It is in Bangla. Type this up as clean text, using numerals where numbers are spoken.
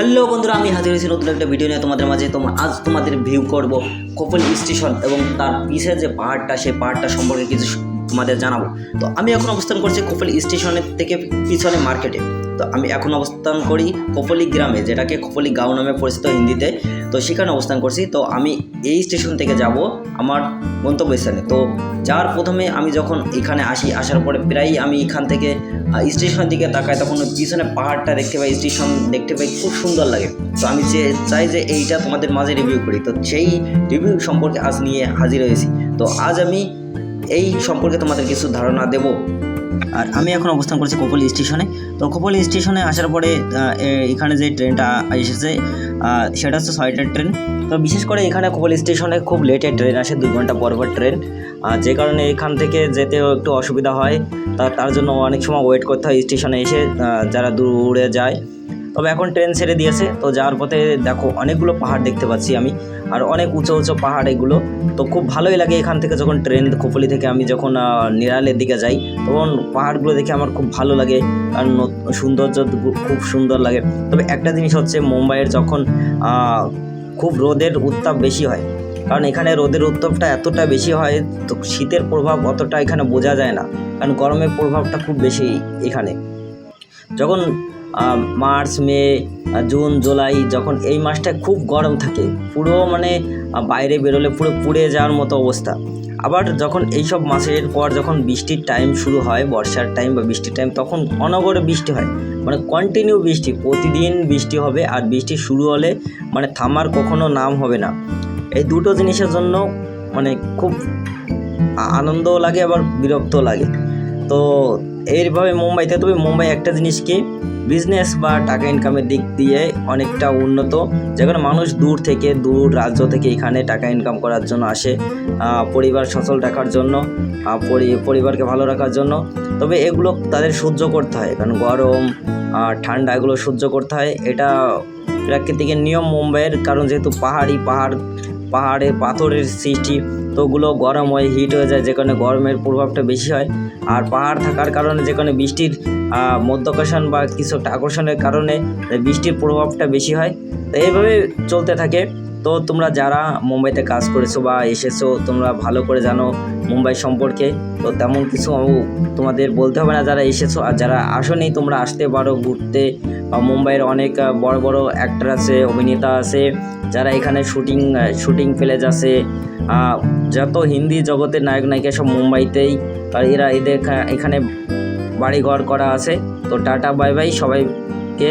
হ্যালো বন্ধুরা, আমি হাজির হয়েছি নতুন একটা ভিডিও নিয়ে তোমাদের মাঝে। আজ তোমাদের ভিউ করব কপল স্টেশন এবং তার পিছে যে পাহাড়টা, সেই পাহাড়টা সম্পর্কে কিছু তোমাদের জানাবো। তো আমি এখন অবস্থান করছি কপল স্টেশনের থেকে পিছনে মার্কেটে। তো আমি এখন অবস্থান করি কপলি গ্রামে, যেটাকে কপলি গাঁও নামে পরিচিত হিন্দিতে। তো সেখানে অবস্থান করছি। তো আমি এই স্টেশন থেকে যাব আমার গন্তব্যস্থানে। তো যার প্রথমে আমি যখন এখানে আসার পরে প্রায়ই আমি এখান থেকে স্টেশনের দিকে তাকাই, তখন পিছনে পাহাড়টা দেখতে পাই, স্টেশন দেখতে পাই, খুব সুন্দর লাগে। তো আমি চাই যে এইটা তোমাদের মাঝে রিভিউ করি। তো সেই রিভিউ সম্পর্কে আজ নিয়ে হাজির হয়েছি। তো আজ আমি এই সম্পর্কে তোমাদের কিছু ধারণা দেব। আর আমি এখন অবস্থান করছি কপলি স্টেশনে। তো কপলি স্টেশনে আসার পরে এখানে যে ট্রেনটা এসেছে সেটা হচ্ছে 6টার ট্রেন। তো বিশেষ করে এখানে কপলি স্টেশনে খুব লেটে ট্রেন আসে, 2 ঘন্টা পর ট্রেন, যে কারণে এখান থেকে যেতেও একটু অসুবিধা হয়। তার জন্য অনেক সময় ওয়েট করতে হয় স্টেশনে এসে, যারা দূরে যায়। তবে এখন ট্রেন ছেড়ে দিয়েছে। তো যাওয়ার পথে দেখো অনেকগুলো পাহাড় দেখতে পাচ্ছি আমি, আর অনেক উঁচু উঁচু পাহাড় এগুলো। তো খুব ভালোই লাগে এখান থেকে, যখন ট্রেন কপলি থেকে আমি যখন নিরালের দিকে যাই, তখন পাহাড়গুলো দেখে আমার খুব ভালো লাগে, আর সৌন্দর্য খুব সুন্দর লাগে। তবে একটা জিনিস হচ্ছে, মুম্বাইয়ের যখন খুব রোদের উত্তাপ বেশি হয়, কারণ এখানে রোদের উত্তাপটা এতটা বেশি হয়, তো শীতের প্রভাব অতটা এখানে বোঝা যায় না, কারণ গরমের প্রভাবটা খুব বেশি এখানে। যখন মার্চ, মে, জুন, জুলাই, যখন এই মাসটা খুব গরম থাকে, পুরো মানে বাইরে বেরোলে পুরো পুড়ে যাওয়ার মতো অবস্থা। আবার যখন এইসব মাসের পর যখন বৃষ্টির টাইম শুরু হয়, বর্ষার টাইম বা বৃষ্টির টাইম, তখন অনবরে বৃষ্টি হয়, মানে কন্টিনিউ বৃষ্টি, প্রতিদিন বৃষ্টি হবে। আর বৃষ্টি শুরু হলে মানে থামার কখনো নাম হবে না। এই দুটো জিনিসের জন্য মানে খুব আনন্দও লাগে, আবার বিরক্তও লাগে। তো এইভাবে মুম্বাইতে, তবে মুম্বাই একটা জিনিস কি, বিজনেস বা টাকা ইনকামের দিক দিয়ে অনেকটা উন্নত, যেখানে মানুষ দূর রাজ্য থেকে এখানে টাকা ইনকাম করার জন্য আসে, পরিবার সচল রাখার জন্য, পরিবারকে ভালো রাখার জন্য। তবে এগুলো তাদের সহ্য করতে হয়, কারণ গরম ঠান্ডা এগুলো সহ্য করতে হয়। এটা প্রাকৃতিকের নিয়ম মুম্বাইয়ের, কারণ যেহেতু পাহাড়ে পাথরের সৃষ্টি, তো ওগুলো গরম হয়ে হিট হয়ে যায়, যেখানে গরমের প্রভাবটা বেশি হয়। আর পাহাড় থাকার কারণে যেখানে বৃষ্টির মধ্যাকর্ষণ বা কিছু একটা আকর্ষণের কারণে বৃষ্টির প্রভাবটা বেশি হয়। তো এইভাবে চলতে থাকে। তো তোমরা যারা মুম্বাইতে কাজ করেছো বা এসেছো, তোমরা ভালো করে জানো মুম্বাই সম্পর্কে। তো তেমন কিছু তোমাদের বলতে হবে না যারা এসেছো। আর যারা আসোনি, তোমরা আসতে পারো ঘুরতে। মুম্বাইয়ের অনেক বড় বড় অ্যাক্টর আছে, অভিনেতা আছে, যারা এখানে শুটিং প্লেস আছে। যত হিন্দি জগতের নায়ক নায়িকা সব মুম্বাইতেই, আর এদের এখানে বাড়িঘর করা আছে। তো টাটা বাই বাই সবাইকে।